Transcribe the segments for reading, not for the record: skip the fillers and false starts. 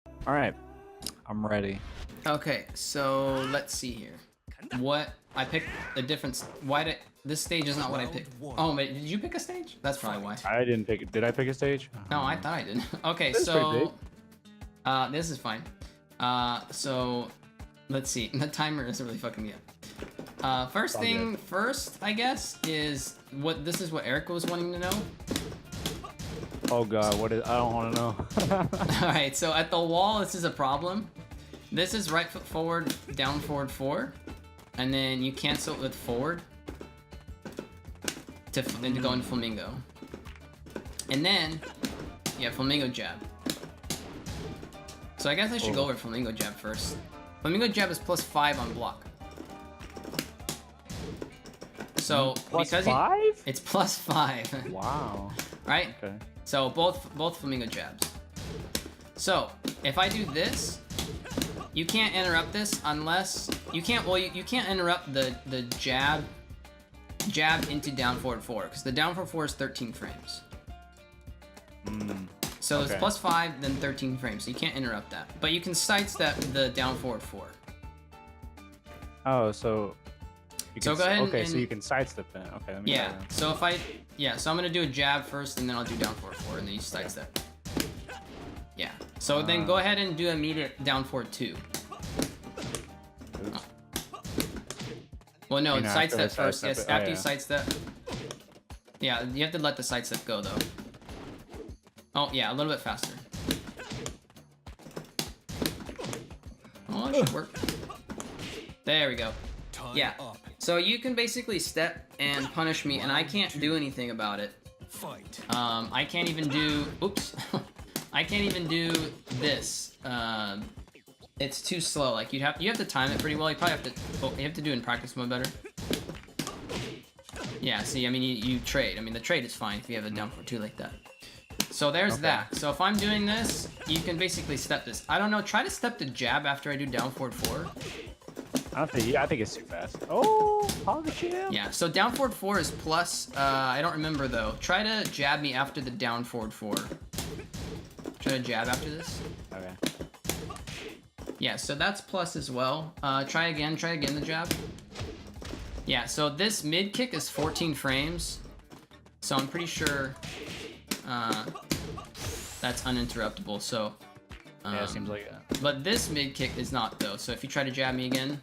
All right, I'm ready. Okay, so let's see here. What I picked a different. Why did this stage is not what I picked? Oh, wait, did you pick a stage? That's probably why. I didn't pick it. Did I pick a stage? No, I thought I did. Okay, This is pretty big. so this is fine. So let's see. The timer isn't really fucking me up. First all thing good. first, I guess, is what this is what Erica was wanting to know. Oh god, what is? I don't want to know. All right, so at the wall, this is a problem. This is right foot forward, down forward 4, and then you cancel it with forward to then to go into Flamingo, and then yeah, Flamingo jab. So I guess I should go over Flamingo jab first. Flamingo jab is +5 on block. So Plus because 5? it's +5, Wow. right? Okay. So both Flamingo jabs. So if I do this, you can't interrupt this unless you can't. Well, you can't interrupt the jab into down forward 4 because the down forward 4 is 13 frames. So okay. it's +5 then 13 frames. So you can't interrupt that, but you can sidestep the down forward 4. Oh, so. You So can, go ahead okay, and so you can sidestep it. Okay, let me. yeah. So if so I'm gonna do a jab first, and then I'll do down forward 4, and then you sidestep. Yeah. So then go ahead and do immediate down forward 2. Oops. Well, no, You know, after sidestep I first. sidestep Yes, it. Oh, after you yeah. sidestep. Yeah, you have to let the sidestep go though. Oh yeah, a little bit faster. Oh, that should work. There we go. Yeah. So you can basically step and punish me, and I can't do anything about it. I can't even do. Oops. I can't even do this. It's too slow. Like you have to time it pretty well. You probably have to. Oh, you have to do it in practice mode better. Yeah. See, I mean, you trade. I mean, the trade is fine if you have a down for 2 like that. So there's that. So if I'm doing this, you can basically step this. I don't know. Try to step the jab after I do down forward 4. I think it's too fast. Oh, hog jam. Yeah, so down forward 4 is plus. I don't remember though. Try to jab me after the down forward 4. Try to jab after this. Okay. Yeah, so that's plus as well. Try again the jab. Yeah, so this mid kick is 14 frames. So I'm pretty sure that's uninterruptible. So Yeah, it seems like that. but this mid kick is not though. So if you try to jab me again,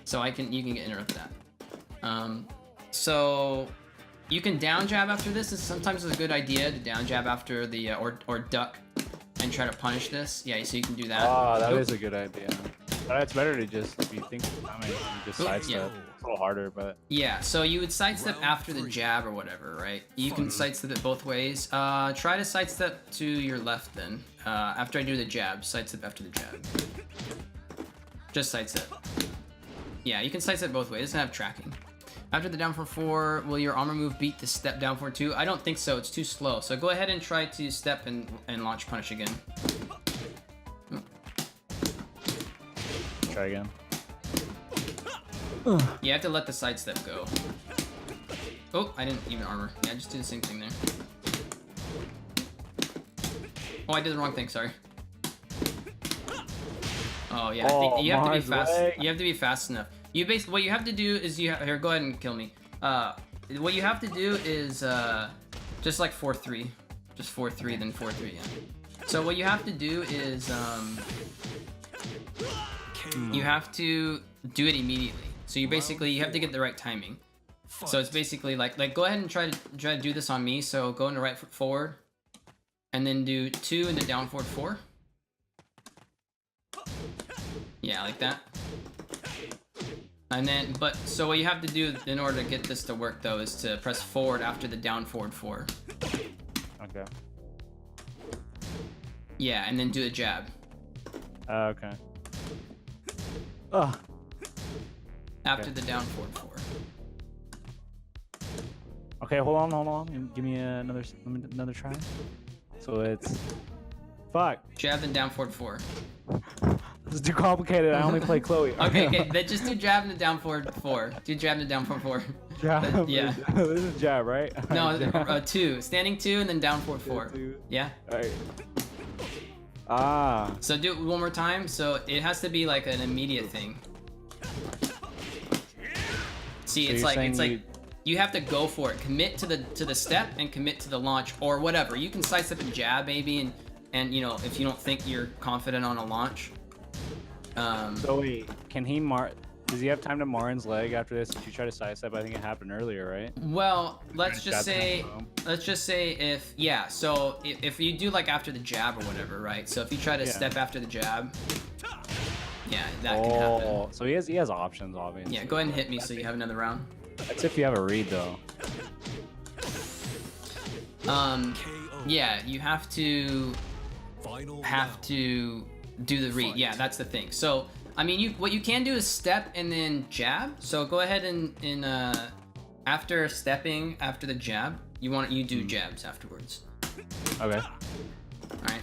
so you can interrupt that. So you can down jab after this. Is sometimes a good idea to down jab after the or duck and try to punish this. Yeah, so you can do that. Oh, that Oop. is a good idea. But it's better to just be thinking. I mean, you just Oop, sidestep. yeah. It's a little harder, but. Yeah, so you would sidestep after the jab or whatever, right? You can sidestep it both ways. Try to sidestep to your left then. After I do the jab, sidestep after the jab. Just sidestep. Yeah, you can sidestep both ways. It doesn't have tracking. After the down for 4, will your armor move beat the step down for 2? I don't think so. It's too slow. So go ahead and try to step and launch punish again. Try again. You have to let the sidestep go. Oh, I didn't even armor. Yeah, just do the same thing there. Oh, I did the wrong thing. Sorry. Oh yeah, I think you have to be fast. leg. You have to be fast enough. You what you have to do is here. Go ahead and kill me. What you have to do is just like 4-3, just 4-3, then 4-3. Yeah. So what you have to do is you have to do it immediately. So you have to get the right timing. So it's basically like go ahead and try to do this on me. So go into right foot forward, and then do 2 and then down forward 4. Yeah, like that. And then, so what you have to do in order to get this to work though is to press forward after the down forward 4. Okay. Yeah, and then do a jab. Okay. Ugh. After the down forward 4. Okay, hold on. Give me another try. So it's. Fuck. Jab and down forward 4. This is too complicated. I only play Chloe. Okay, then just do jab and the down forward 4. Do jab and the down forward 4. Jab. Yeah. This is jab, right? No, Jab. 2. Standing 2 and then down forward 4. Two. Yeah? Alright. Ah. So do it one more time. So it has to be like an immediate thing. See, So it's you're like saying you have to go for it. Commit to the step and commit to the launch or whatever. You can slice up and jab maybe, and you know if you don't think you're confident on a launch. So wait, can he does he have time to Marin's leg after this? If you try to sidestep, I think it happened earlier, right? Well, let's just say if yeah. So if you do like after the jab or whatever, right? So if you try to step after the jab, yeah, that can happen. So he has options, obviously. Yeah, go ahead and hit me so you have another round. That's if you have a read though. Yeah, you have to do the read. Yeah, that's the thing. So I mean, what you can do is step and then jab. So go ahead and after stepping after the jab, you do jabs afterwards. Okay. All right.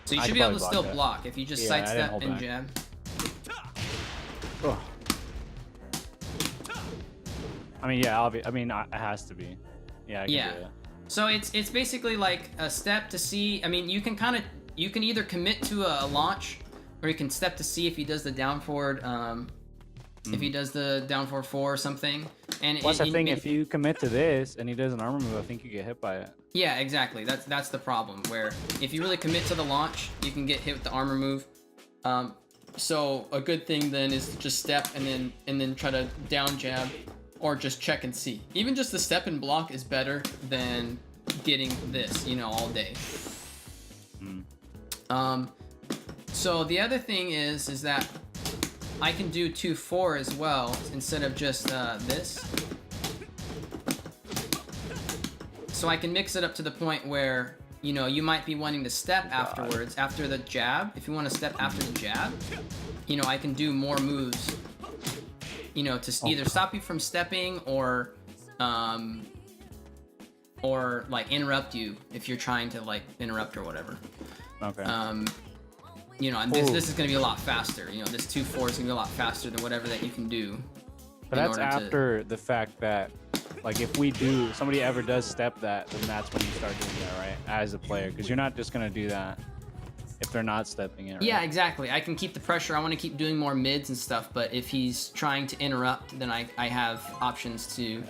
So you should be able to still block if you just sidestep and jab. Oh. I mean, yeah, it has to be. Yeah, I can do it. So it's basically like a step to see. I mean, you can either commit to a launch, or you can step to see if he does the down forward. If he does the down forward 4 or something. And what's the thing? If you commit to this and he does an armor move, I think you get hit by it. Yeah, exactly. That's the problem. Where if you really commit to the launch, you can get hit with the armor move. So a good thing then is to just step and then try to down jab, or just check and see. Even just the step and block is better than getting this, all day. So the other thing is that I can do 2-4 as well instead of just this. So I can mix it up to the point where you might be wanting to step afterwards after the jab. If you want to step after the jab, I can do more moves. To either stop you from stepping or like interrupt you if you're trying to like interrupt or whatever. Okay. And this is gonna be a lot faster. This 2-4 is gonna be a lot faster than whatever that you can do. But that's after the fact that, like, if somebody ever does step that, then that's when you start doing that, right? As a player, because you're not just gonna do that if they're not stepping it. Right? Yeah, exactly. I can keep the pressure. I want to keep doing more mids and stuff. But if he's trying to interrupt, then I have options to,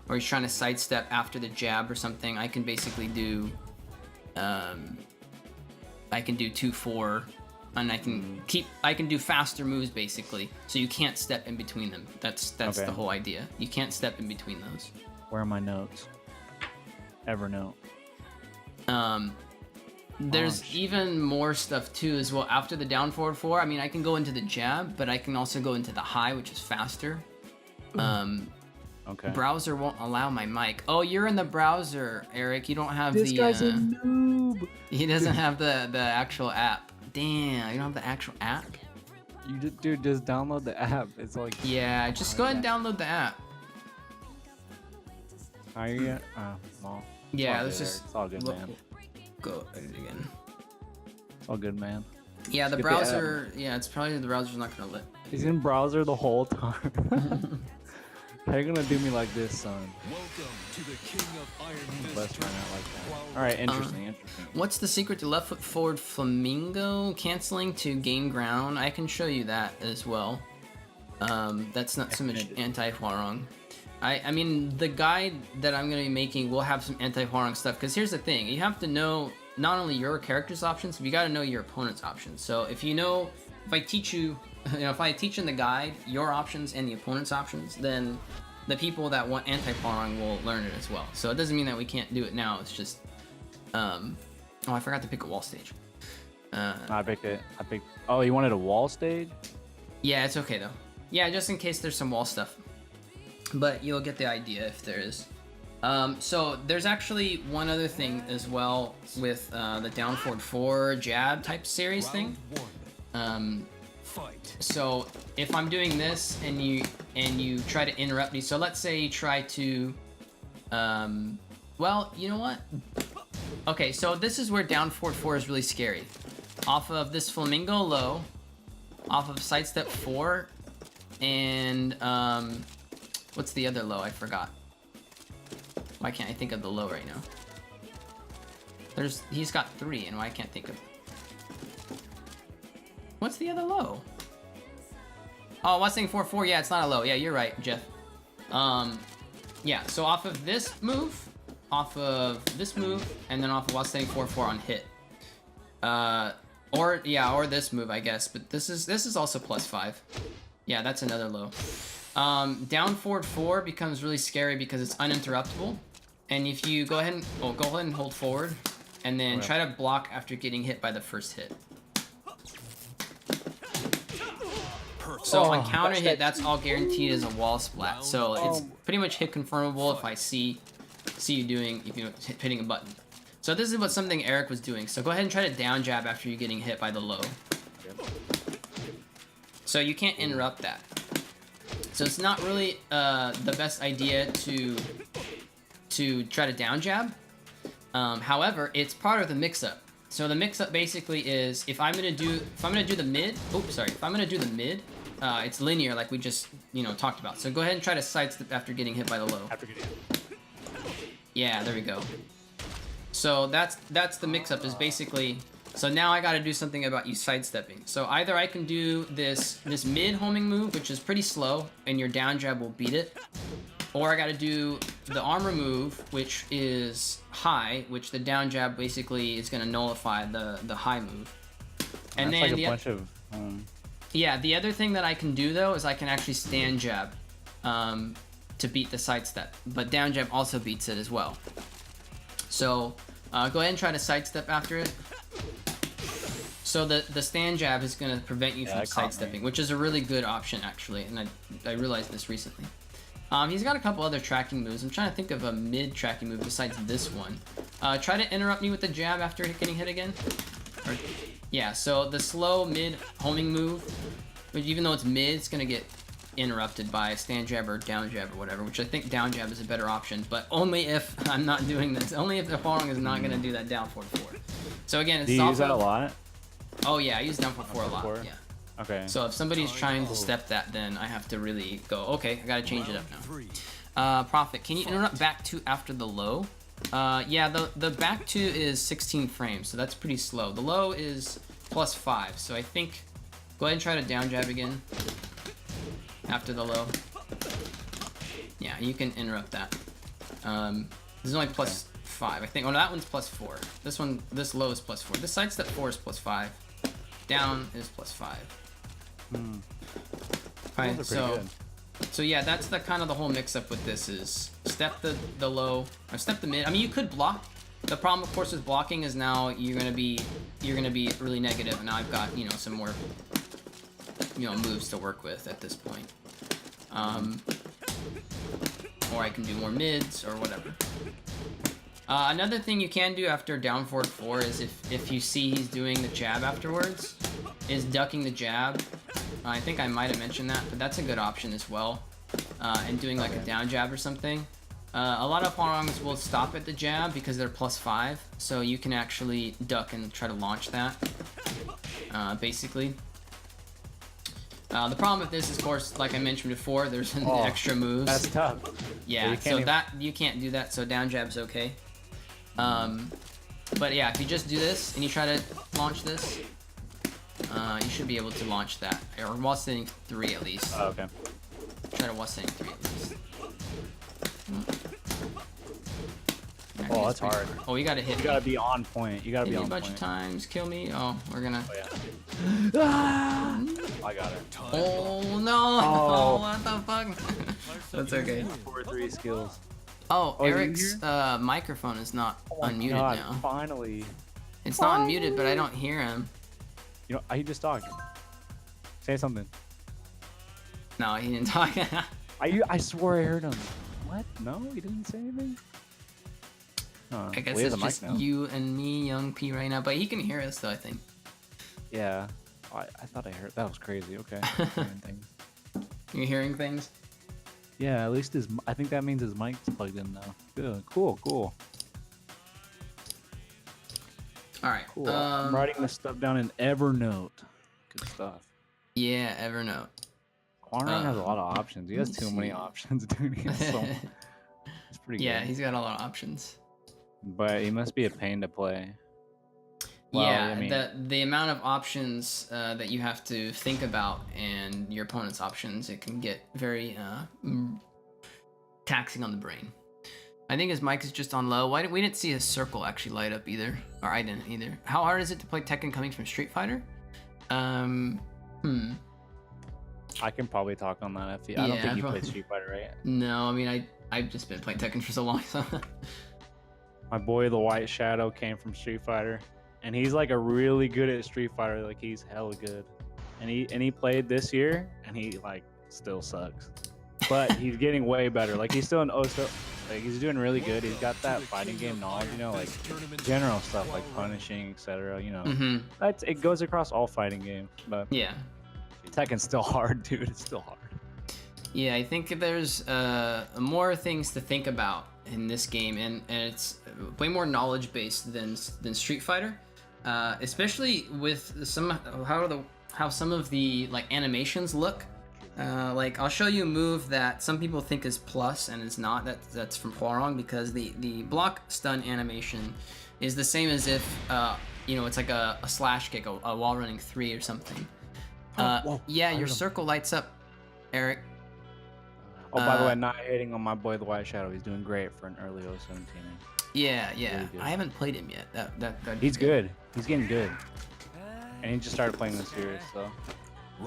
or he's trying to sidestep after the jab or something. I can basically do, I can do 2-4. And I can do faster moves basically, so you can't step in between them. That's the whole idea. You can't step in between those. Where are my notes? Evernote. There's even more stuff too as well. After the down forward 4, I mean, I can go into the jab, but I can also go into the high, which is faster. Okay. Browser won't allow my mic. Oh, you're in the browser, Eric. You don't have this guy's a noob. He doesn't have the actual app. Damn, you don't have the actual app? Dude, just download the app. It's like... Yeah, just go ahead and download the app. Are you yet? No. Yeah, let's just... It's all good, man. Go edit again. It's all good, man. Yeah, the browser... Yeah, it's probably the browser's not gonna let... He's in browser the whole time. How you gonna do me like this, son? Welcome to the King of Iron Best run out like that. All right, interesting. What's the secret to left foot forward Flamingo canceling to gain ground? I can show you that as well. That's not so much anti-hwoarang. I mean, the guide that I'm gonna be making will have some anti-hwoarang stuff. Because here's the thing: you have to know not only your character's options, but you got to know your opponent's options. So if I teach you. If I teach in the guide your options and the opponent's options, then the people that want anti-hwoarang will learn it as well. So it doesn't mean that we can't do it now. It's just, oh, I forgot to pick a wall stage. I picked it. Oh, you wanted a wall stage? Yeah, it's okay though. Yeah, just in case there's some wall stuff. But you'll get the idea if there is. So there's actually one other thing as well with the down forward 4 jab type series thing. So if I'm doing this and you try to interrupt me, so let's say you try to, well, you know what? Okay, so this is where down forward 4 is really scary. Off of this Flamingo low, off of sidestep 4, and what's the other low? I forgot. Why can't I think of the low right now? He's got 3, and I can't think of. What's the other low? Oh, what's saying 4-4? Yeah, it's not a low. Yeah, you're right, Jeff. Yeah. So off of this move, and then off of what's saying 4-4 on hit. Or this move, I guess. But this is also +5. Yeah, that's another low. Down forward 4 becomes really scary because it's uninterruptible. And if you go ahead and hold forward, and then try to block after getting hit by the first hit. So on counter hit, that's all guaranteed as a wall splat. So it's pretty much hit confirmable if I see you doing, hitting a button. So this is what something Eric was doing. So go ahead and try to down jab after you're getting hit by the low. So you can't interrupt that. So it's not really the best idea to try to down jab. However, it's part of the mix-up. So the mix-up basically is if I'm gonna do the mid. If I'm gonna do the mid, it's linear like we just talked about. So go ahead and try to sidestep after getting hit by the low. Yeah, there we go. So that's the mix-up is basically. So now I got to do something about you sidestepping. So either I can do this mid homing move, which is pretty slow, and your down jab will beat it, or I got to do the armor move, which is high, which the down jab basically is going to nullify the high move. And that's then like a bunch of. Yeah, the other thing that I can do though is I can actually stand jab to beat the sidestep, but down jab also beats it as well. So go ahead and try to sidestep after it. So the stand jab is going to prevent you from sidestepping, which is a really good option actually, and I realized this recently. He's got a couple other tracking moves. I'm trying to think of a mid tracking move besides this one. Try to interrupt me with the jab after getting hit again. Yeah, so the slow mid homing move, but even though it's mid, it's going to get interrupted by a stand jab or down jab or whatever, which I think down jab is a better option, but only if I'm not doing this. Only if the hwoarang is not going to do that down forward 4. So again, it's Do you use that a lot? Oh yeah, I use down forward 4 a lot. Yeah. Okay. So if somebody's trying to step that, then I have to really go, okay, I gotta change it up now. Prophet, can you interrupt back 2 after the low? Yeah, the back 2 is 16 frames, so that's pretty slow. The low is +5, so I think, go ahead and try to down jab again after the low. Yeah, you can interrupt that. This is only +5, I think. Oh, no, that one's +4. This low is +4. This sidestep 4 is +5. Down is +5. Alright, so yeah, that's the kind of the whole mix-up with this is step the low or step the mid. I mean, you could block. The problem, of course, with blocking is now you're gonna be really negative, and now I've got some more moves to work with at this point. Or I can do more mids or whatever. Another thing you can do after down forward 4 is if you see he's doing the jab afterwards, is ducking the jab. I think I might have mentioned that, but that's a good option as well. And doing like a down jab or something. A lot of hwoarangs will stop at the jab because they're +5, so you can actually duck and try to launch that, basically. The problem with this is, of course, like I mentioned before, there's an extra moves. That's tough. Yeah, so you can't do that, so down jab's okay. But yeah, if you just do this and you try to launch this, you should be able to launch that. Or while standing 3 at least. Oh, okay. Try to while standing 3 at least. Oh, that's hard. Oh, you gotta hit me. You gotta be on point. You gotta be on point. A bunch of times, kill me. Oh, we're gonna. Oh, yeah. I got it. Oh no! Oh, what the fuck? That's okay. 4-3 skills. Oh, Eric's microphone is not unmuted now. Finally. It's not unmuted, but I don't hear him. He just talked. Say something. No, he didn't talk. I swore I heard him. What? No, he didn't say anything. I guess it's just you and me, Young P, right now. But he can hear us, though, I think. Yeah. I thought I heard. That was crazy. Okay. You're hearing things? Yeah, at least I think that means his mic's plugged in now. Good. Cool. Alright. Cool. I'm writing this stuff down in Evernote. Good stuff. Yeah, Evernote. hwoarang has a lot of options. He has too many options, dude. It's pretty good. Yeah, he's got a lot of options. but he must be a pain to play. Well, Yeah, I mean- the amount of options that you have to think about and your opponent's options, it can get very taxing on the brain. I think his mic is just on low. We didn't see his circle actually light up either, or I didn't either. How hard is it to play Tekken coming from Street Fighter? I can probably talk on that. I don't think you played Street Fighter, right? No, I mean I've just been playing Tekken for so long. So. My boy, the White Shadow, came from Street Fighter, and he's like a really good at Street Fighter. Like he's hella good, and he played this year, and he like still sucks, but he's getting way better. Like he's still an Oso. Like he's doing really good. He's got that fighting game knowledge, you know, like general stuff like punishing, etc. You know, it goes across all fighting games. But yeah, Tekken's still hard, dude. It's still hard. Yeah, I think there's more things to think about in this game, and it's way more knowledge based than Street Fighter, especially with how some of the like animations look. Like I'll show you a move that some people think is plus and it's not. That's from Hwoarang, because the block stun animation is the same as if you know, it's like a slash kick, a wall running 3 or something. Yeah, your circle lights up, Eric. Oh, by the way, not hating on my boy the White Shadow. He's doing great for an early 017. Yeah. Really I haven't played him yet. He's good. He's getting good, and he just started playing this year. So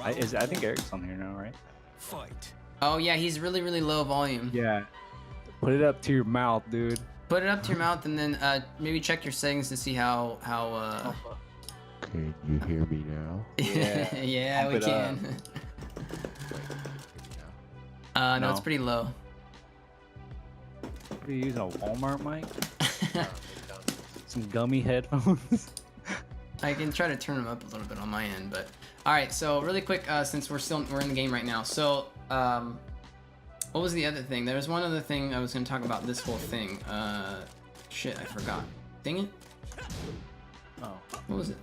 I think Eric's on here now, right? Fight. Oh yeah, he's really low volume. Yeah. Put it up to your mouth, dude. Put it up to your mouth, and then maybe check your settings to see how. Can you hear me now? Yeah. Yeah, we can. No, it's pretty low. What, do you use a Walmart mic? Some gummy headphones? I can try to turn them up a little bit on my end, but all right. So really quick, since we're in the game right now. So what was the other thing? There was one other thing I was going to talk about. This whole thing. Shit, I forgot. Dang it. Oh. What was it?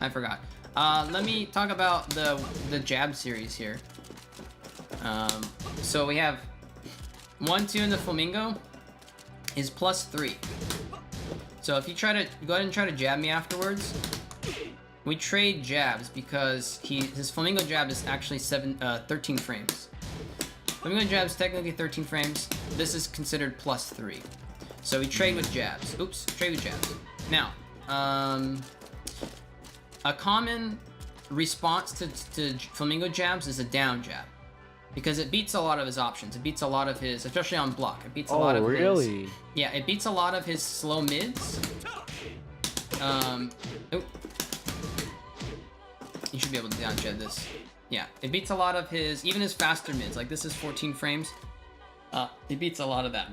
I forgot. Let me talk about the jab series here. So we have 1-2 in the Flamingo is +3. So if you go ahead and try to jab me afterwards, we trade jabs because his Flamingo jab is actually 13 frames. Flamingo jab is technically 13 frames. This is considered +3. So we trade with jabs. Oops, trade with jabs. Now, a common response to Flamingo jabs is a down jab, because it beats a lot of his options. It beats a lot of his, especially on block. It beats a lot of really? Yeah, it beats a lot of his slow mids. You should be able to down jab this. Yeah, it beats a lot of even his faster mids. Like this is 14 frames. It beats a lot of that.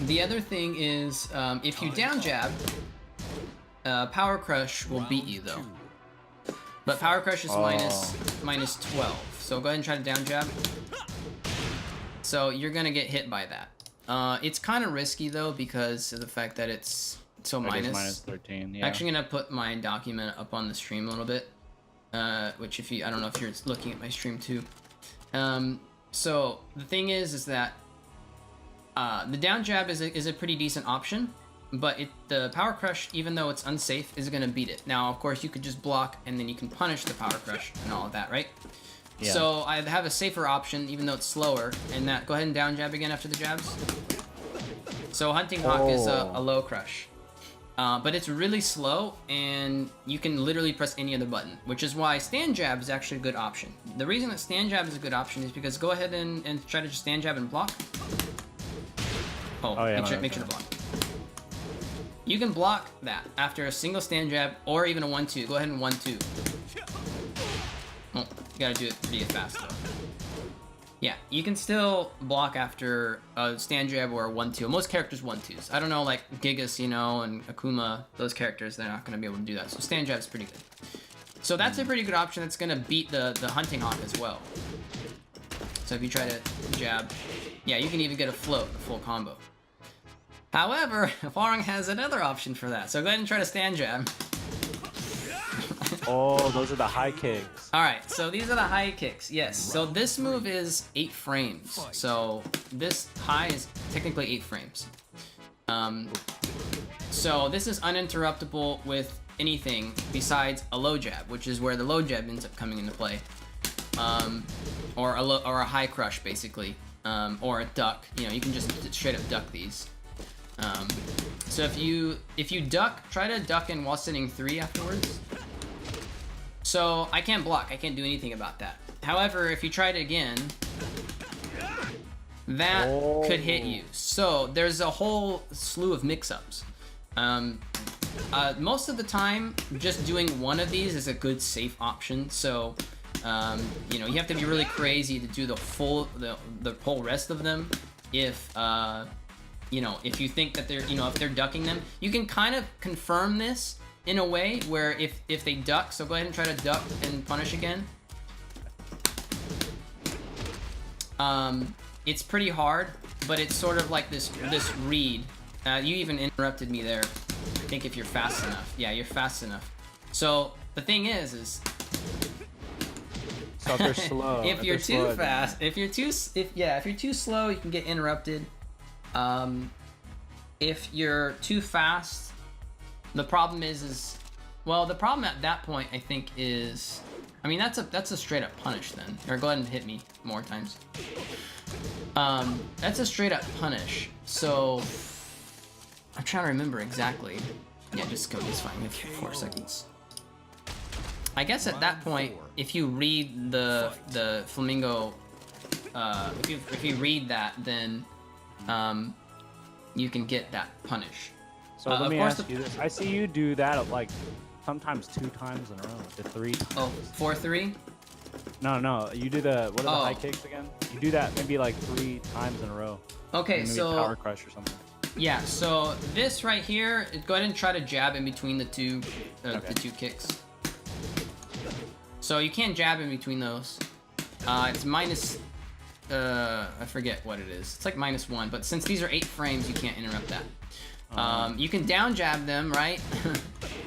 The other thing is, if you down jab, Power Crush will beat you though. But Power Crush is minus 12. So go ahead and try to down jab. So you're gonna get hit by that. It's kind of risky though, because of the fact that it's so minus 13. Yeah. I'm actually gonna put my document up on the stream a little bit. Which I don't know if you're looking at my stream too. So the thing is that the down jab is a pretty decent option. But the Power Crush, even though it's unsafe, is going to beat it. Now, of course, you could just block, and then you can punish the Power Crush and all of that, right? Yeah. So I have a safer option, even though it's slower. And that, go ahead and down jab again after the jabs. So Hunting Hawk is a low crush. But it's really slow, and you can literally press any other button, which is why stand jab is actually a good option. The reason that stand jab is a good option is because go ahead and try to just stand jab and block. Make sure to block. You can block that after a single stand jab or even a 1-2. Go ahead and 1-2. Well, you gotta do it pretty fast though. Yeah, you can still block after a stand jab or a 1-2. Most characters 1-2s. I don't know, like Gigas, you know, and Akuma, those characters, they're not gonna be able to do that. So stand jab is pretty good. So that's a pretty good option that's gonna beat the Hunting Hawk as well. So if you try to jab, yeah, you can even get a float, a full combo. However, Hwoarang has another option for that. So go ahead and try to stand jab. Oh, those are the high kicks. All right, so these are the high kicks. Yes. So this move is 8 frames. So this high is technically 8 frames. So this is uninterruptible with anything besides a low jab, which is where the low jab ends up coming into play, or a high crush basically, or a duck. You know, you can just straight up duck these. So if you duck, try to duck in while sitting 3 afterwards. So I can't block, I can't do anything about that. However, if you try it again, that could hit you. So there's a whole slew of mix-ups. Most of the time, just doing one of these is a good safe option. So, you know, you have to be really crazy to do the whole rest of them. If you know, if you think that they're, you know, if they're ducking them, you can kind of confirm this in a way where if they duck, so go ahead and try to duck and punish again. It's pretty hard, but it's sort of like this read. You even interrupted me there. I think if you're fast enough. Yeah, you're fast enough. So the thing is So if they're slow. if you're too fast, if you're too slow, you can get interrupted. If you're too fast, the problem is well, the problem at that point I think is, I mean, that's a straight up punish then. Or go ahead and hit me more times. That's a straight up punish. So I'm trying to remember exactly. Yeah, just go. It's fine. We have 4 seconds. I guess at that point, if you read the Flamingo, if you read that, then you can get that punish. So let me ask you this. I see you do that like sometimes 2 times in a row, to 3 times. Oh, 4-3? No. You do the, what are the high kicks again? You do that maybe like 3 times in a row. Okay, maybe so power crush or something. Yeah, so this right here, go ahead and try to jab in between the two kicks. So you can't jab in between those. It's minus, I forget what it is. It's like -1, but since these are 8 frames, you can't interrupt that. You can down jab them, right?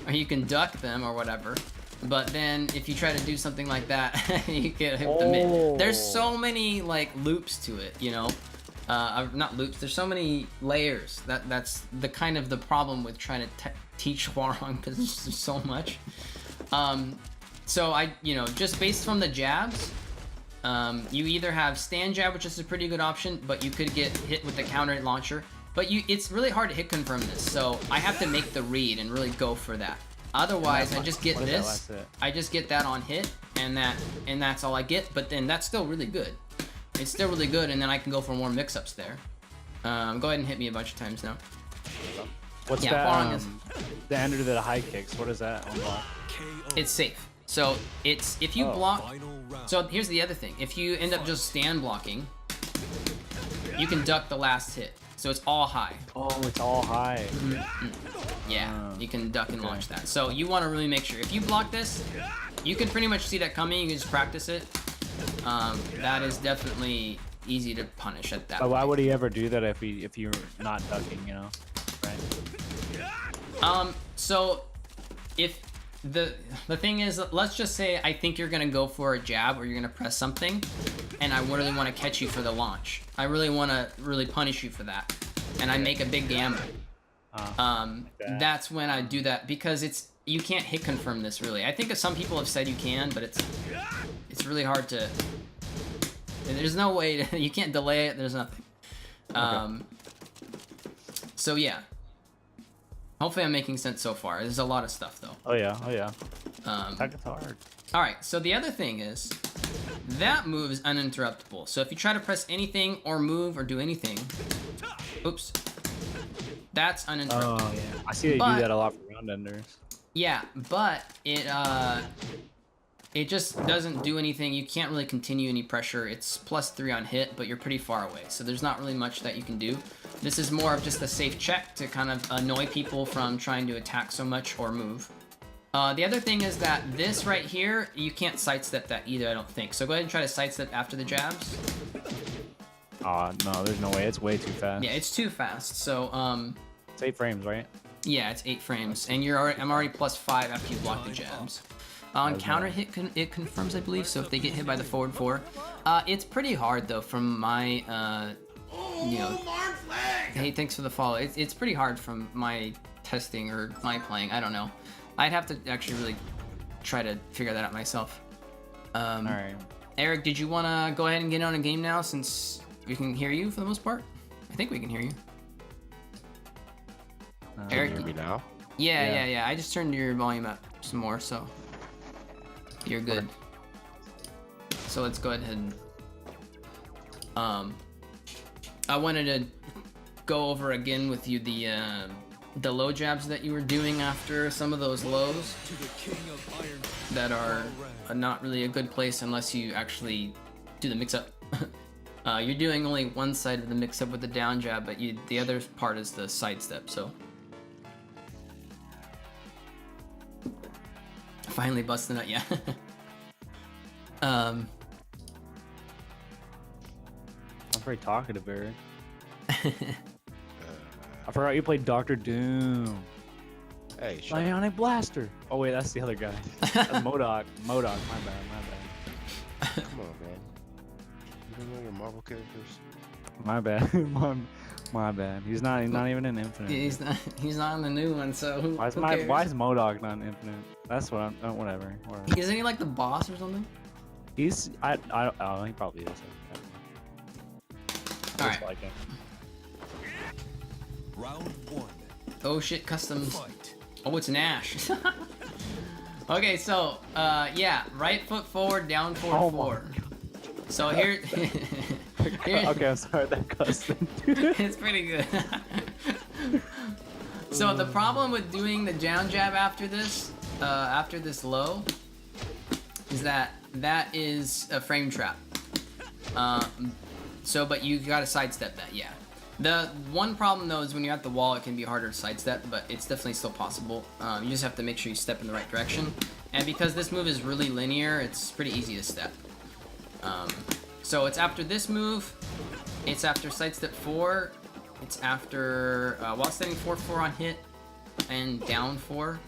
Or you can duck them or whatever. But then if you try to do something like that, you get hit with the mid. There's so many like loops to it, you know? Not loops, there's so many layers. That's the kind of the problem with trying to teach hwoarang, because there's so much. So you know, just based from the jabs, you either have stand jab, which is a pretty good option, but you could get hit with the counter launcher. But it's really hard to hit confirm this, so I have to make the read and really go for that. Otherwise, I just get this. I just get that on hit, and that's all I get. But then that's still really good. It's still really good, and then I can go for more mix-ups there. Go ahead and hit me a bunch of times now. What's that? The end of the high kicks. What is that? It's safe. So it's if you block. So here's the other thing. If you end up just stand blocking, you can duck the last hit. So it's all high. Oh, it's all high. Yeah, you can duck and launch that. So you want to really make sure. If you block this, you can pretty much see that coming. You can just practice it. That is definitely easy to punish at that. But why would he ever do that if you're not ducking, you know? Right. So if the thing is, let's just say I think you're gonna go for a jab or you're gonna press something, and I really want to catch you for the launch. I really want to punish you for that, and I make a big gamble. That's when I do that, because you can't hit confirm this really. I think some people have said you can, but it's really hard to. There's no way to, you can't delay it. There's nothing. So yeah. Hopefully I'm making sense so far. There's a lot of stuff though. Oh yeah. Tekken's hard. All right. So the other thing is that move is uninterruptible. So if you try to press anything or move or do anything, oops, that's uninterruptible. Oh yeah. I see they do that a lot for round enders. Yeah, but it just doesn't do anything. You can't really continue any pressure. It's +3 on hit, but you're pretty far away. So there's not really much that you can do. This is more of just a safe check to kind of annoy people from trying to attack so much or move. The other thing is that this right here, you can't sidestep that either, I don't think. So go ahead and try to sidestep after the jabs. No, there's no way. It's way too fast. Yeah, it's too fast. So, it's 8 frames, right? Yeah, it's 8 frames. And I'm already +5 after you block the jabs. On How's counter that? hit, it confirms, I believe. So if they get hit by the forward 4, it's pretty hard though. From my, you know, hey, thanks for the follow. It's pretty hard from my testing or my playing. I don't know. I'd have to actually really try to figure that out myself. All right. Eric, did you want to go ahead and get on a game now since we can hear you for the most part? I think we can hear you. Eric, Can you hear me now? yeah. I just turned your volume up some more, so you're good. So let's go ahead and I wanted to go over again with you the low jabs that you were doing after some of those lows To the king of iron that are not really a good place unless you actually do the mix-up. You're doing only one side of the mix-up with the down jab, but the other part is the sidestep, so. Finally busting out, yeah. I'm very talkative, Eric. I forgot you played Doctor Doom. Hey, shut up. Bionic Blaster. Oh wait, that's the other guy. That's Modok. Modok. My bad. Come on, man. You don't know your Marvel characters? My bad. my bad. He's not even in Infinite. He's not on the new one, so who cares? Why is Modok not in Infinite? That's what I'm. Oh, whatever. Isn't he like the boss or something? He's. Oh, he probably is. I All just right. like him. round 1. Oh shit, customs. Fight. Oh, it's Nash. Okay, so yeah, right foot forward, down forward, Oh my forward. So here, here Okay, I'm sorry. That custom. it's pretty good. So the problem with doing the down jab after this low, is that is a frame trap. So, but you gotta sidestep that, yeah. The one problem though is when you're at the wall, it can be harder to sidestep, but it's definitely still possible. You just have to make sure you step in the right direction. And because this move is really linear, it's pretty easy to step. So it's after this move, it's after sidestep 4, it's after while stepping 4-4 on hit, and down 4.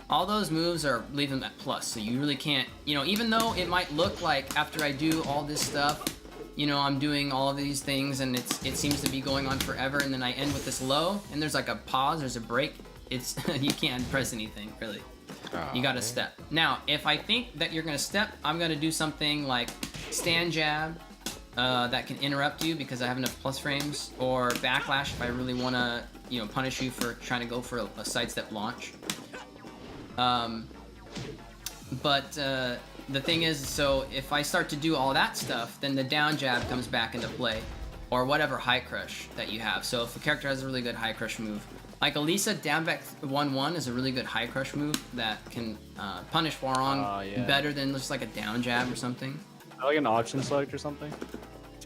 All those moves are leave them at plus, so you really can't, you know, even though it might look like after I do all this stuff, you know, I'm doing all of these things and it seems to be going on forever, and then I end with this low, and there's like a pause, there's a break. It's you can't press anything really. You gotta step. Now, if I think that you're gonna step, I'm gonna do something like stand jab that can interrupt you because I have enough plus frames, or backlash if I really wanna, you know, punish you for trying to go for a sidestep launch. But the thing is, so if I start to do all that stuff, then the down jab comes back into play, or whatever high crush that you have. So if a character has a really good high crush move, like Elisa, down back 1-1 is a really good high crush move that can punish hwoarang yeah. better than just like a down jab or something. Like an option select or something.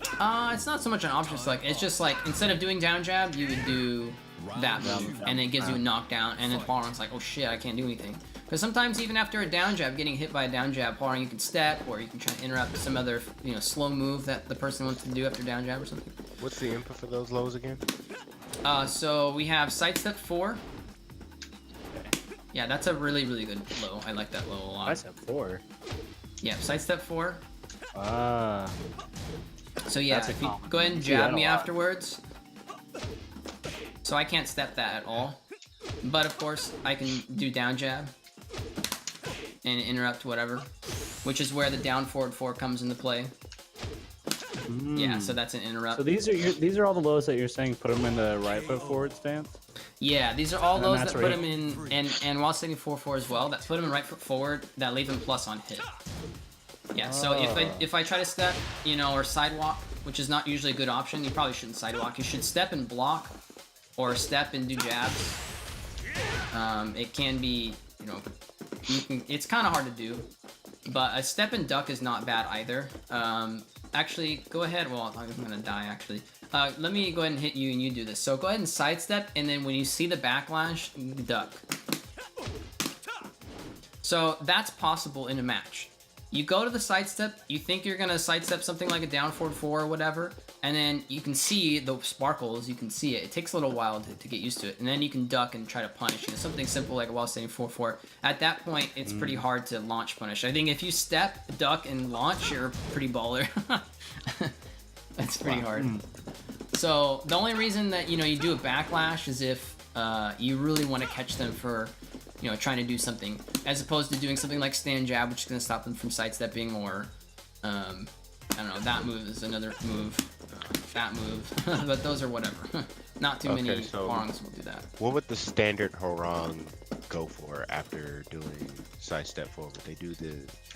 It's not so much an option select. It's just like instead of doing down jab, you would do that move, and it gives you a knockdown, and then hwoarang's like, oh shit, I can't do anything. Because sometimes even after a down jab, getting hit by a down jab, hwoarang, you can step, or you can try to interrupt some other, you know, slow move that the person wants to do after down jab or something. What's the input for those lows again? So we have sidestep 4. Yeah, that's a really, really good low. I like that low a lot. I said 4. Yeah, sidestep 4. Ah. So yeah, That's a if you comp. go ahead and See that jab a me lot. afterwards. So I can't step that at all. But of course, I can do down jab and interrupt whatever, which is where the down forward 4 comes into play. Yeah, so that's an interrupt. So these are all the lows that you're saying put them in the right foot forward stance. Yeah, these are all And then those that's that where put them in, and while sitting 4-4 as well, that put them in right foot forward, that leave them plus on hit. Yeah, so if I try to step, you know, or sidewalk, which is not usually a good option, you probably shouldn't sidewalk. You should step and block, or step and do jabs. It can be, you know, it's kind of hard to do, but a step and duck is not bad either. Actually, go ahead. Well, I'm gonna die actually. Let me go ahead and hit you and you do this. So go ahead and sidestep, and then when you see the backlash, duck. So that's possible in a match. You go to the sidestep, you think you're gonna sidestep something like a down forward 4 or whatever, and then you can see the sparkles. You can see it. It takes a little while to get used to it, and then you can duck and try to punish. Something simple like while standing 4-4. At that point, it's pretty hard to launch punish. I think if you step, duck, and launch, you're pretty baller. That's pretty hard. So the only reason that you do a backlash is if you really want to catch them for trying to do something, as opposed to doing something like stand jab, which is going to stop them from sidestepping, or I don't know, that move is another move, that move, but those are whatever. Not too many hwoarangs will do that. What would the standard hwoarang go for after doing sidestep forward? They do the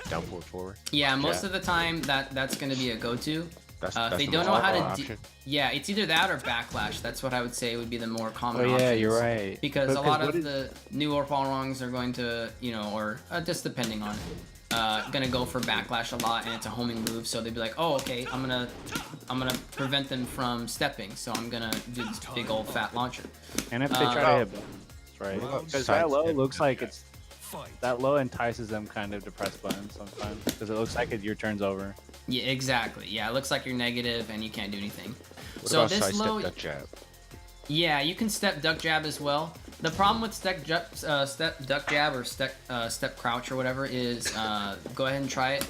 down forward? Yeah, most of the time that's going to be a go-to. That's if they the don't know how to option. yeah, it's either that or backlash. That's what I would say would be the more common options. yeah, you're right. Because a lot of the newer hwoarangs are going to, or just depending on gonna go for backlash a lot, and it's a homing move, so they'd be like, oh, okay, I'm gonna prevent them from stepping, so I'm gonna do this big old fat launcher. And if they try to hit buttons, right? What about Because that low sidestep looks like it's Fight. that low entices them kind of to press buttons sometimes, because it looks like your turn's over. Yeah, exactly. Yeah, it looks like you're negative and you can't do anything. What So about this sidestep low, duck jab? yeah, you can step duck jab as well. The problem with step duck jab or step crouch or whatever is go ahead and try it.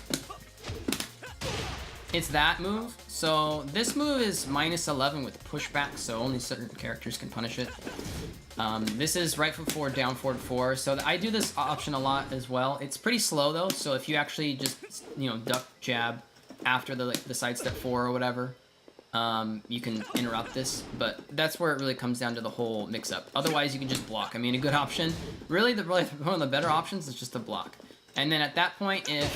It's that move. So this move is -11 with pushback, so only certain characters can punish it. This is right foot forward, down forward 4. So I do this option a lot as well. It's pretty slow though, so if you actually just duck jab after the sidestep 4 or whatever, you can interrupt this. But that's where it really comes down to the whole mix-up. Otherwise, you can just block. I mean, a good option, really one of the better options is just to block. And then at that point, if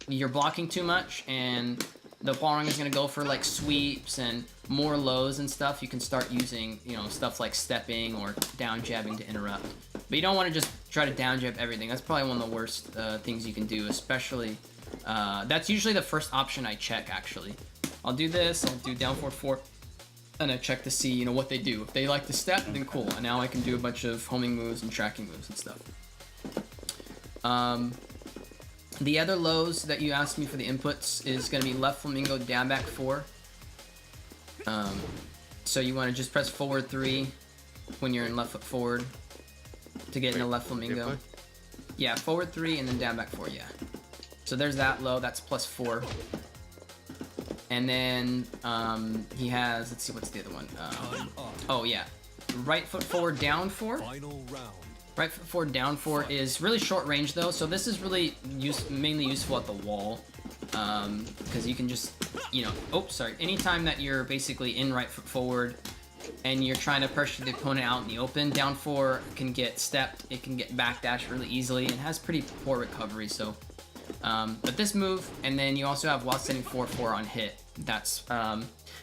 you're blocking too much and the hwoarang is going to go for like sweeps and more lows and stuff, you can start using stuff like stepping or down jabbing to interrupt. But you don't want to just try to down jab everything. That's probably one of the worst things you can do, especially that's usually the first option I check. Actually, I'll do this, I'll do down forward 4, and I check to see what they do. If they like to step, then cool, and now I can do a bunch of homing moves and tracking moves and stuff. The other lows that you asked me for the inputs is going to be left flamingo, down back 4. So you want to just press forward 3 when you're in left foot forward to get into left flamingo. Input? Yeah, forward 3 and then down back 4, yeah. So there's that low, that's +4. And then he has, let's see, what's the other one? Oh yeah, right foot forward, down 4. Final round. Right foot forward, down 4 is really short range though, so this is really mainly useful at the wall, because you can just, anytime that you're basically in right foot forward and you're trying to pressure the opponent out in the open, down 4 can get stepped, it can get backdash really easily, and has pretty poor recovery, so, but this move, and then you also have while standing 4-4 on hit, that's,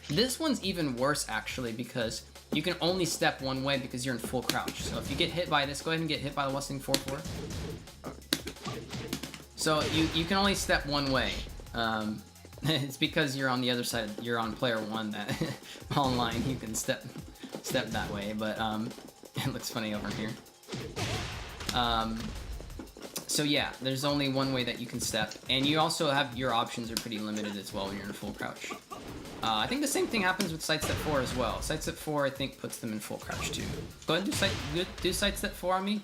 this one's even worse actually, because you can only step one way because you're in full crouch. So if you get hit by this, go ahead and get hit by the Westing 4-4. So you can only step one way. It's because you're on the other side. You're on player 1 that online you can step that way. But it looks funny over here. So yeah, there's only one way that you can step, and you also have your options are pretty limited as well when you're in full crouch. I think the same thing happens with sidestep 4 as well. Sidestep 4, I think, puts them in full crouch too. Go ahead and do sidestep 4 on me.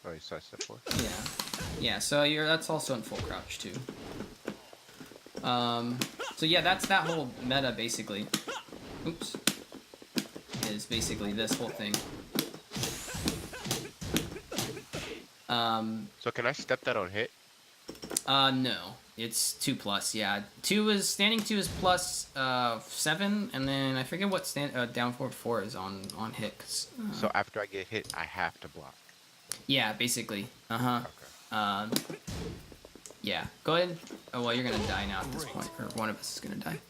Oh, you sidestep 4? Yeah. So that's also in full crouch too. So yeah, that's that whole meta basically. Oops. Is basically this whole thing. So can I step that on hit? No. It's 2+, yeah. Standing 2 is +7, and then I forget what down forward 4 is on hit. So after I get hit, I have to block. Yeah, basically. Okay. Yeah. Go ahead. Oh well, you're gonna die now at this point, or one of us is gonna die.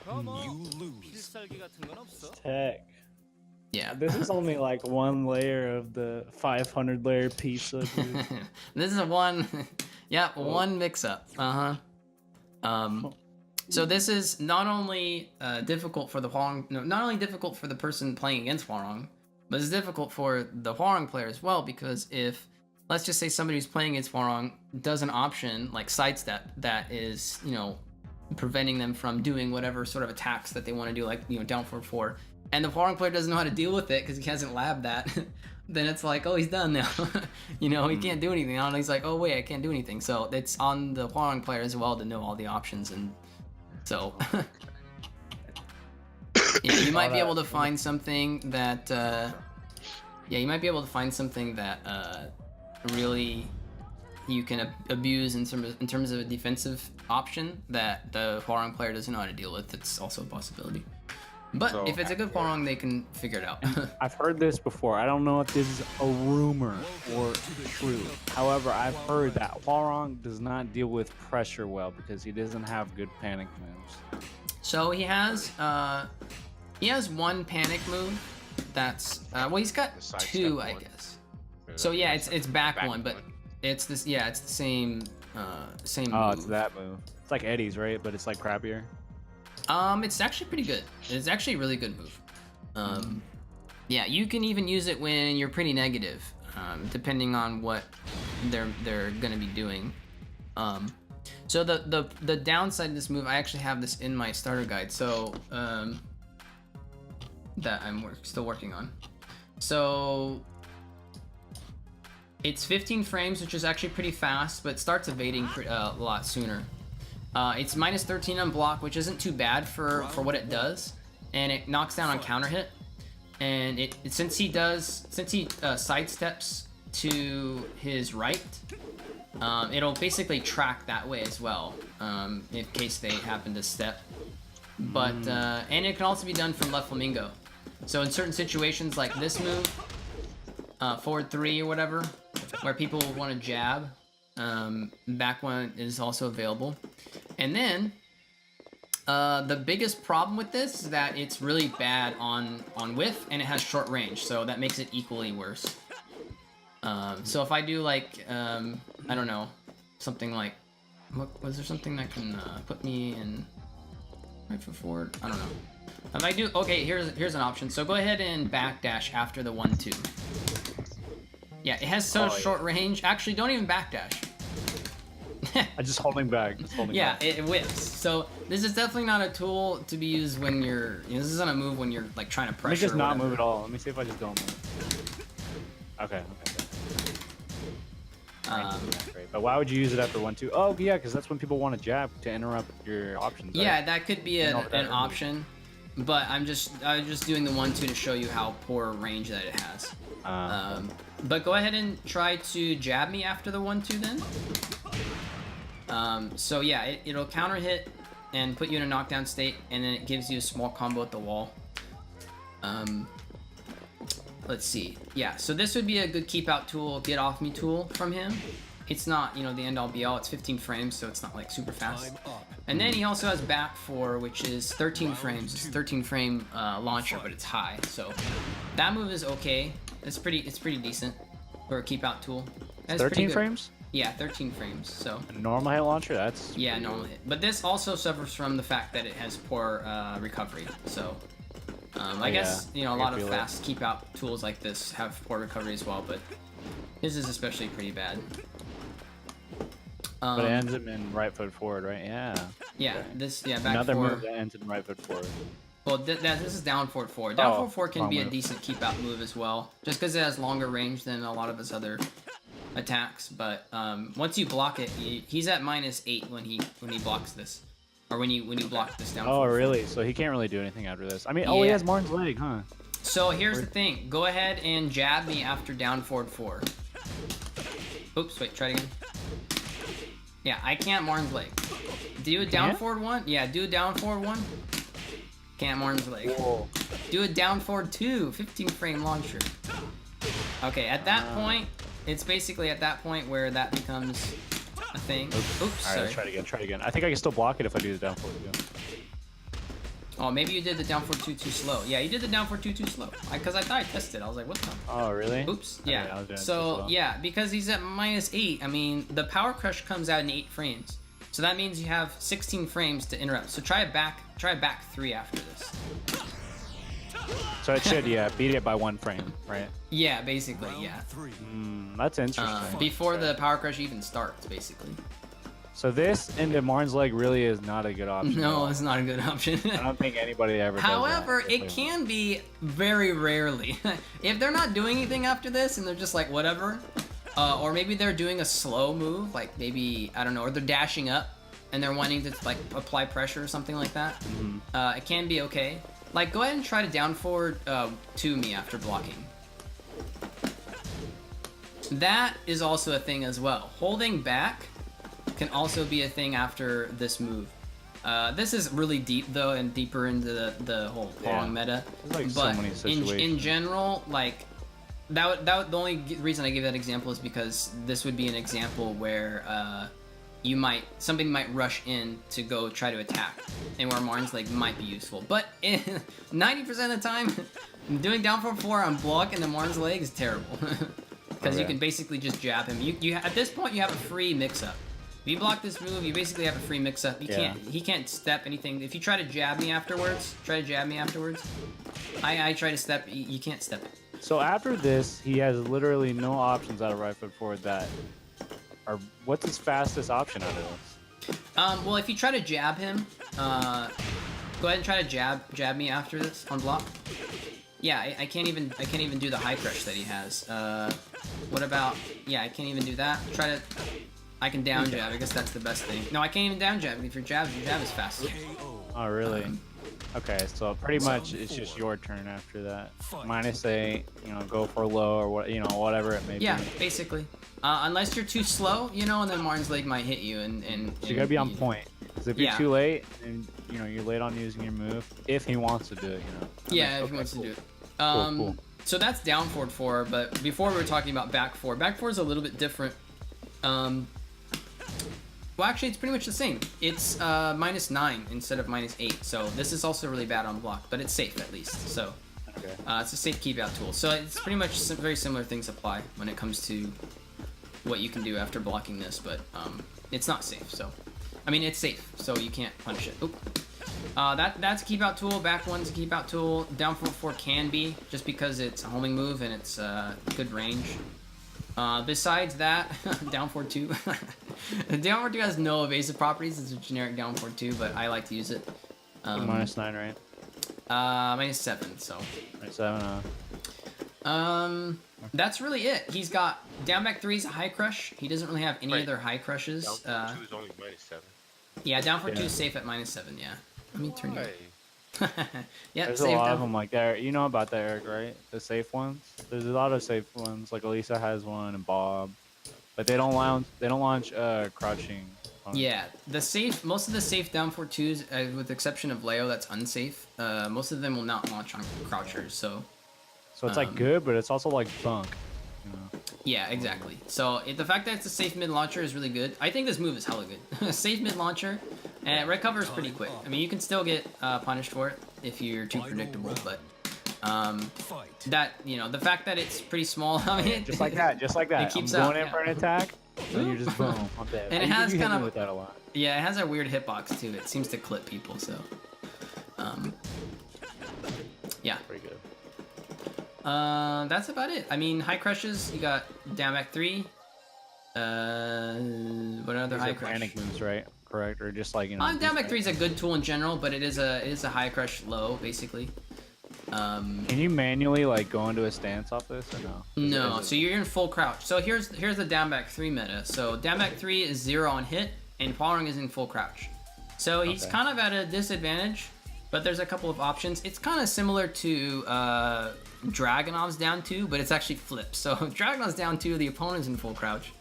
You lose. Tech. Yeah. This is only like one layer of the 500 layer pizza, dude. This is one mix-up. So this is not only difficult for the hwoarang, not only difficult for the person playing against hwoarang, but it's difficult for the hwoarang player as well, because if, let's just say somebody who's playing against hwoarang does an option like sidestep that is, preventing them from doing whatever sort of attacks that they want to do, like, you know, down 4-4. And the Hwoarang player doesn't know how to deal with it because he hasn't labbed that. Then it's like, oh, he's done now. You know, he can't do anything now. And he's like, oh, wait, I can't do anything. So it's on the Hwoarang player as well to know all the options. And so you might be able to find something that, you might be able to find something that really you can abuse in terms of a defensive option that the Hwoarang player doesn't know how to deal with. It's also a possibility. But So if it's a good Hwoarang, they can figure it out. I've heard this before. I don't know if this is a rumor or true. However, I've heard that Hwoarang does not deal with pressure well because he doesn't have good panic moves. So he has one panic move. That's well, he's got The side two, step I one. guess. So yeah, it's back one, but it's this. Yeah, it's the same Oh, move. it's that move. It's like Eddie's, right? But it's like crappier. It's actually pretty good. It's actually a really good move. Yeah, you can even use it when you're pretty negative, depending on what they're gonna be doing. So the downside of this move, I actually have this in my starter guide. So that I'm still working on. So it's 15 frames, which is actually pretty fast, but it starts evading a lot sooner. It's minus 13 on block, which isn't too bad for what it does, and it knocks down on counter hit. And since he sidesteps to his right, it'll basically track that way as well, in case they happen to step. But and it can also be done from left Flamingo. So in certain situations like this move, forward 3 or whatever, where people want to jab, back one is also available. And then the biggest problem with this is that it's really bad on whiff, and it has short range, so that makes it equally worse. So if I do like I don't know, something like, was there something that can put me in right foot forward? I don't know. If I do, okay, here's an option. So go ahead and backdash after the 1-2. Yeah, it has short range. Actually, don't even backdash. I'm just holding back. Yeah, it whips. So this is definitely not a tool to be used when you're. You know, this isn't a move when you're like trying to pressure. Let me just or not whatever. move at all. Let me see if I just don't move. Okay. Great. But why would you use it after 1-2? Oh yeah, because that's when people want to jab to interrupt your options. Yeah, right? that could be an option, but I was just doing the 1-2 to show you how poor range that it has. But go ahead and try to jab me after the 1-2 then. So yeah, it'll counter hit and put you in a knockdown state, and then it gives you a small combo at the wall. Let's see. Yeah, so this would be a good keep out tool, get off me tool from him. It's not, you know, the end all be all. It's 15 frames, so it's not like super fast. And then he also has back 4, which is 13 frames. It's a 13 frame launcher, but it's high. So that move is okay. It's pretty decent for a keep out tool. That's 13 frames? Yeah, 13 frames. So A normal hit launcher? That's yeah, normal hit. But this also suffers from the fact that it has poor recovery. So I guess, you know, a lot of fast keep out tools like this have poor recovery as well, but his is especially pretty bad. But it ends him in right foot forward, right? Yeah. Yeah, back Another 4. move that ends in right foot forward. Well, this is down forward 4. Down forward 4 can wrong be a move. decent keep out move as well, just because it has longer range than a lot of his other attacks. But once you block it, he's at -8 when he blocks this, or when you block this down. Oh, forward 4. really? So he can't really do anything after this. I mean, oh, he Yeah. has Martin's leg, huh? So here's the thing. Go ahead and jab me after down forward 4. Oops, wait, try it again. Yeah, I can't Martin's leg. Do a down Can't? forward 1. Yeah, do a down forward 1. Can't Martin's leg. Whoa. Do a down forward 2. 15 frame launcher. Okay, at that point, it's basically at that point where that becomes a thing. Oops, All right, sorry. let's try it again. I think I can still block it if I do the down forward again. Oh, maybe you did the down forward 2 too slow. Yeah, you did the down forward 2 too slow. Because I thought I tested. I was like, what the? Oh, really? Oops. Okay, Yeah. I was doing it too So slow. yeah, because he's at -8. I mean, the power crush comes out in 8 frames. So that means you have 16 frames to interrupt. So try a back 3 after this. So it should, yeah, beat it by 1 frame, right? Yeah, basically, yeah. That's interesting. Before the power crush even starts, basically. So this into Martin's leg really is not a good option. at No, all. it's not a good option. I don't think anybody ever. However, does that. it can be very rarely. If they're not doing anything after this and they're just like whatever, or maybe they're doing a slow move, like maybe I don't know, or they're dashing up and they're wanting to like apply pressure or something like that. It can be okay. Like go ahead and try to down forward to me after blocking. That is also a thing as well. Holding back can also be a thing after this move. This is really deep though, and deeper into the whole hwoarang meta. There's, like, so but many in situations. general, like the only reason I give that example is because this would be an example where somebody might rush in to go try to attack, and where Martin's leg might be useful. But 90% of the time, doing down 4 on block in the Martin's leg is terrible because you can basically just jab him. You at this point you have a free mix-up. If you block this move, you basically have a free mix-up. He can't step anything. If you try to jab me afterwards, I try to step. You can't step it. So after this, he has literally no options out of right foot forward that are. What's his fastest option out of this? Well, if you try to jab him, go ahead and try to jab me after this on block. Yeah, I can't even do the high crush that he has. What about? Yeah, I can't even do that. I can down jab. I guess that's the best thing. No, I can't even down jab. If your jab is faster. Oh really? Okay, so pretty much it's just your turn after that. -8, go for low or what, whatever it may be. Yeah, basically. Unless you're too slow, and then Martin's leg might hit you, and So you gotta be on point. Because if you're too late, and you're late on using your move, if he wants to do it, Yeah, if he wants to do it. Cool. So that's down forward 4, but before we were talking about back 4. Back 4 is a little bit different. Well, actually, it's pretty much the same. It's -9 instead of -8. So this is also really bad on block, but it's safe at least. So it's a safe keep out tool. So it's pretty much very similar things apply when it comes to what you can do after blocking this, but it's not safe. So, I mean, it's safe, so you can't punish it. Oop. That's a keep out tool. Back 1's a keep out tool. Down 4 can be just because it's a homing move and it's good range. Besides that, down 4-2. Down 4-2 has no evasive properties. It's a generic down 4-2, but I like to use it. -9, right? -7. So. -7. That's really it. He's got down back 3's a high crush. He doesn't really have any other high crushes. Down 2 is only -7. Yeah, down 4-2 is safe at -7. Yeah. Let me turn you. Hey. Yeah, There's a lot of them like that. You know about that, Eric, right? The safe ones. There's a lot of safe ones. Like Elisa has one, and Bob, but they don't launch. Crouching. Yeah, most of the safe down 4-2s, with the exception of Leo, that's unsafe. Most of them will not launch on crouchers. So it's like good, but it's also like bunk. Yeah, exactly. So the fact that it's a safe mid launcher is really good. I think this move is hella good. Safe mid launcher, and it recovers pretty quick. I mean, you can still get punished for it if you're too predictable, but that the fact that it's pretty small. I mean, just like that. It keeps I'm going out, in for an attack, and you're just boom. I'm dead. And it has You hit kind me of with that a lot. Yeah, it has a weird hitbox too. It seems to clip people. So, yeah. Pretty good. That's about it. I mean, high crushes. You got down back 3. What other These high are crush? panic moves, right? Correct, or just like Down back 3 is a good tool in general, but it is a high crush low basically. Can you manually like go into a stance off this or no? No, so you're in full crouch. So here's the down back 3 meta. So down back 3 is 0 on hit, and hwoarang is in full crouch. So he's kind of at a disadvantage, but there's a couple of options. It's kind of similar to Dragunov's down 2, but it's actually flipped. So Dragunov's down 2, the opponent's in full crouch,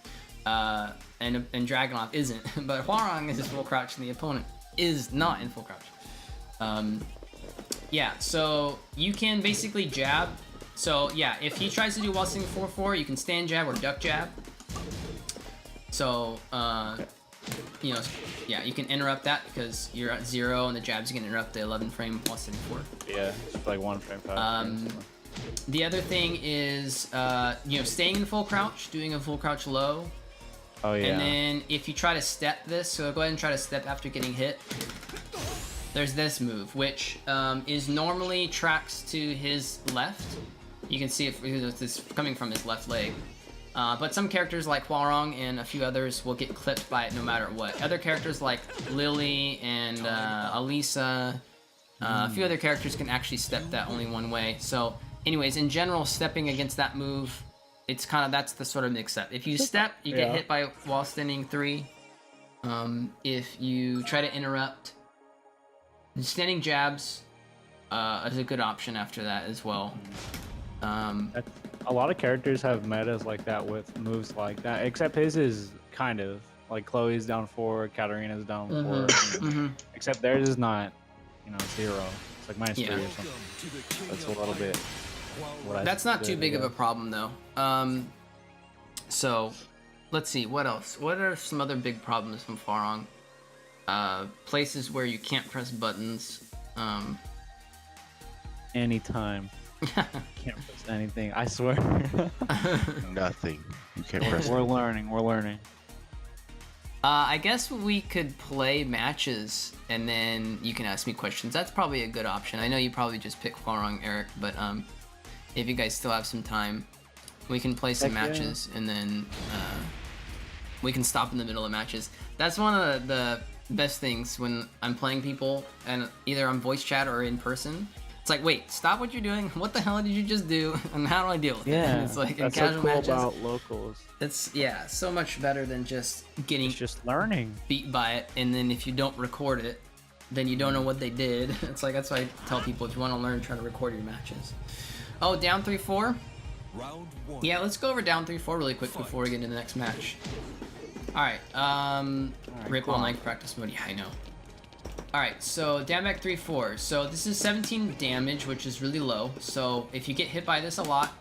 and Dragunov isn't. But hwoarang is in full crouch, and the opponent is not in full crouch. Yeah, so you can basically jab. So yeah, if he tries to do while sitting 4-4, you can stand jab or duck jab. So yeah, you can interrupt that because you're at 0 and the jab's gonna interrupt the 11 frame while sitting 4. Yeah, it's like 1 frame past. The other thing is staying in full crouch, doing a full crouch low. Oh yeah. And then if you try to step this, so go ahead and try to step after getting hit. There's this move, which is normally tracks to his left. You can see it, it's coming from his left leg. But some characters like Hwoarang and a few others will get clipped by it no matter what. Other characters like Lily and Alisa, a few other characters can actually step that only one way. So anyways, in general, stepping against that move, it's kind of, that's the sort of mix-up. If you step, you get hit by while standing 3. If you try to interrupt, standing jabs is a good option after that as well. A lot of characters have metas like that with moves like that, except his is kind of like Chloe's down 4, Katarina's down 4, except theirs is not, 0. It's like -3 or something. That's a little bit. That's not too big of a problem though. So let's see, what else? What are some other big problems from Hwoarang? Places where you can't press buttons. Anytime. Can't press anything. I swear. Nothing. You can't press. We're learning. We're learning. I guess we could play matches and then you can ask me questions. That's probably a good option. I know you probably just picked Hwoarang, Eric, but if you guys still have some time, we can play some matches and then we can stop in the middle of matches. That's one of the best things when I'm playing people and either on voice chat or in person. It's like, wait, stop what you're doing. What the hell did you just do? And how do I deal with it? And it's like in that's casual so cool matches. about locals. It's so much better than just getting It's just learning. beat by it, and then if you don't record it, then you don't know what they did. It's like, that's why I tell people, if you want to learn, try to record your matches. Oh, down 3-4. Round 1. Yeah, let's go over down 3-4 really quick before we get into the next match. All right. Rip all night practice mode. Yeah, I know. All right, so down back 3-4. So this is 17 damage, which is really low. So if you get hit by this a lot,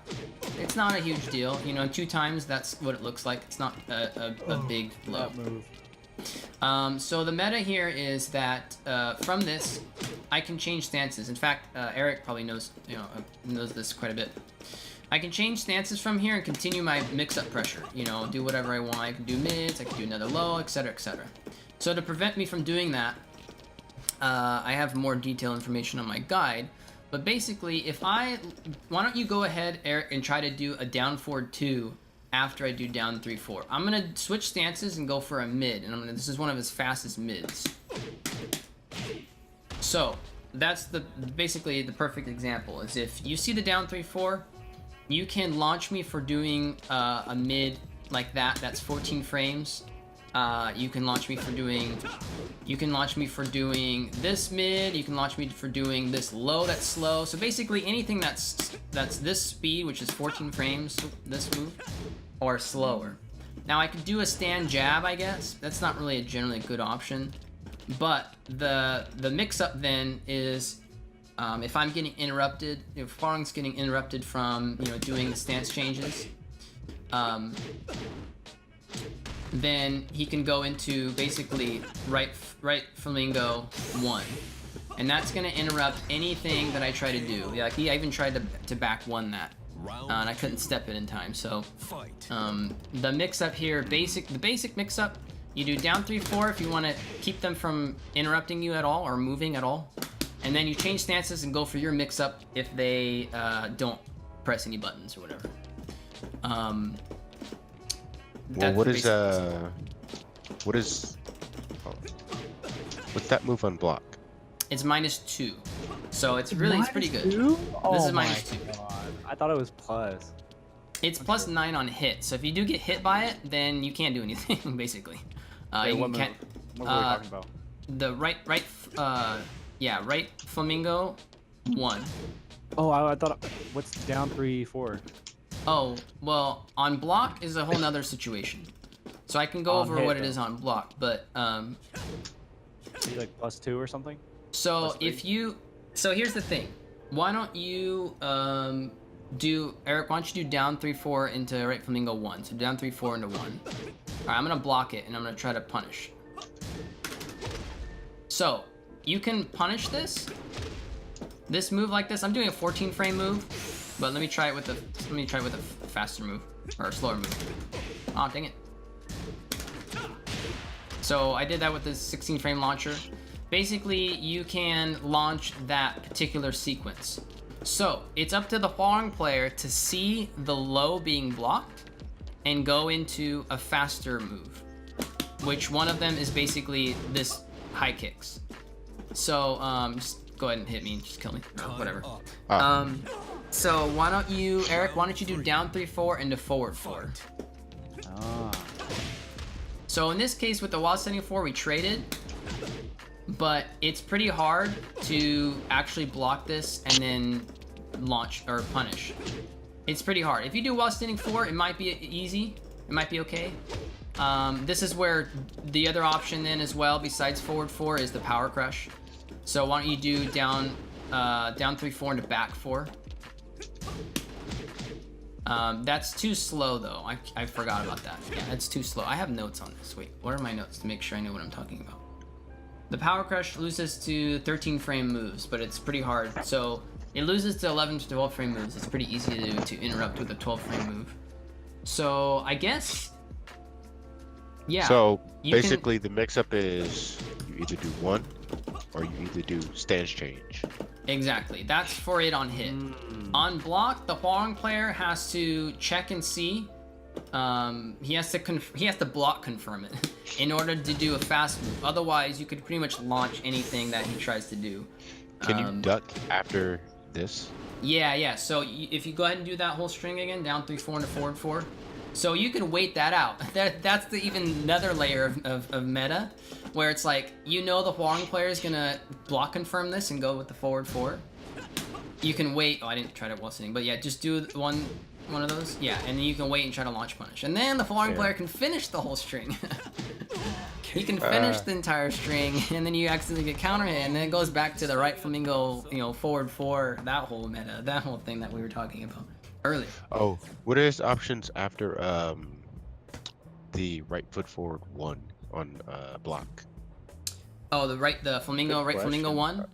it's not a huge deal. 2 times, that's what it looks like. It's not a big blow. So the meta here is that from this, I can change stances. In fact, Eric probably knows this quite a bit. I can change stances from here and continue my mix-up pressure. Do whatever I want. I can do mids, I can do another low, etc., etc. So to prevent me from doing that, I have more detailed information on my guide, but basically, why don't you go ahead, Eric, and try to do a down forward 2 after I do down 3-4. I'm gonna switch stances and go for a mid, and this is one of his fastest mids. So that's basically the perfect example. Is if you see the down 3-4, you can launch me for doing a mid like that. That's 14 frames. You can launch me for doing this mid, you can launch me for doing this low that's slow. So basically anything that's this speed, which is 14 frames, this move, or slower. Now I could do a stand jab, I guess. That's not really a generally good option. But the mix-up then is if I'm getting interrupted, if Hwoarang's getting interrupted from doing the stance changes, then he can go into basically right Flamingo 1, and that's gonna interrupt anything that I try to do. Like I even tried to back 1 that, and I couldn't step it in time. So the mix-up here, the basic mix-up, you do down 3-4 if you want to keep them from interrupting you at all or moving at all, and then you change stances and go for your mix-up if they don't press any buttons or whatever. Well, what's that move on block? It's -2, so it's pretty good. Oh, this is my -2. God. I thought it was plus. It's +9 on hit, so if you do get hit by it, then you can't do anything basically. Wait, you what can't. What were we talking about? The right Flamingo 1. Oh, I thought. What's down 3-4? Oh, well, on block is a whole nother situation. So I can go over what it is on block, but Maybe like +2 or something. So so here's the thing. Why don't you Eric? Why don't you do down 3-4 into right Flamingo 1? So down 3-4 into 1. All right, I'm gonna block it and I'm gonna try to punish. So you can punish this move like this. I'm doing a 14 frame move. But let me try it with a faster move or a slower move. Oh, dang it! So I did that with this 16 frame launcher. Basically, you can launch that particular sequence. So it's up to the Hwoarang player to see the low being blocked and go into a faster move, which one of them is basically this high kicks. So just go ahead and hit me and just kill me or whatever. So why don't you, Eric? Why don't you do down 3-4 into forward 4? Ah. So in this case, with the while standing 4, we traded, but it's pretty hard to actually block this and then launch or punish. It's pretty hard. If you do while standing 4, it might be easy. It might be okay. This is where the other option then as well, besides forward 4, is the power crush. So why don't you do down 3-4 into back 4? That's too slow though. I forgot about that. Yeah, that's too slow. I have notes on this. Wait, what are my notes to make sure I know what I'm talking about? The power crush loses to 13 frame moves, but it's pretty hard. So it loses to 11 to 12 frame moves. It's pretty easy to interrupt with a 12 frame move. So I guess, yeah. So basically, the mix-up is you either do 1 or you either do stance change. Exactly. That's for it on hit. On block, the hwoarang player has to check and see. He has to block confirm it in order to do a fast move. Otherwise, you could pretty much launch anything that he tries to do. Can you duck after this? Yeah. So if you go ahead and do that whole string again, down 3-4 into forward 4. So you can wait that out. That's the even another layer of meta, where it's like, you know, the hwoarang player is gonna block confirm this and go with the forward 4. You can wait. Oh, I didn't try to while sitting, but yeah, just do one of those. Yeah, and then you can wait and try to launch punish, and then the hwoarang player can finish the whole string. He can finish the entire string, and then you accidentally get counter hit, and then it goes back to the right Flamingo, you know, forward 4. That whole meta, that whole thing that we were talking about earlier. Oh, what is options after the right foot forward 1 on block? Oh, the Flamingo, right Flamingo 1?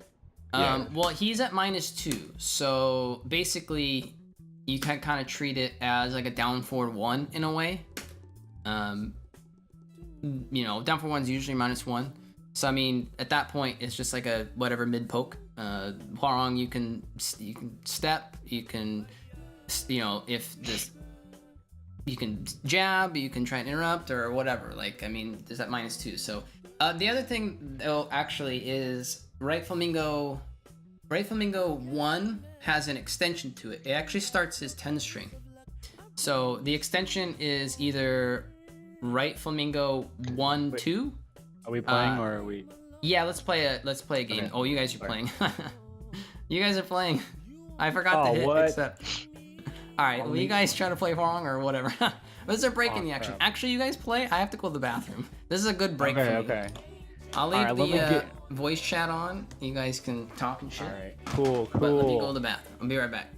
Yeah. Well, he's at -2, so basically you can kind of treat it as like a down forward 1 in a way. You know, down forward 1 is usually -1. So I mean, at that point, it's just like a whatever mid poke. hwoarang, you can step, you can, you know, if this, you can jab, you can try and interrupt or whatever. Like, I mean, there's that -2. So the other thing though actually is right Flamingo 1 has an extension to it. It actually starts his 10 string. So the extension is either right Flamingo 1, 2. Are we playing or are we? Yeah, let's play a game. Okay. Oh, you guys are playing. You guys are playing. I forgot to hit accept. All right, well, you guys try to play hwoarang or whatever. This is a break in the action. Crap. Actually, you guys play. I have to go to the bathroom. This is a good break for me. Okay. I'll leave All right, the voice chat on. You guys can talk and shit. All right. Cool. But let me go to the bathroom. I'll be right back.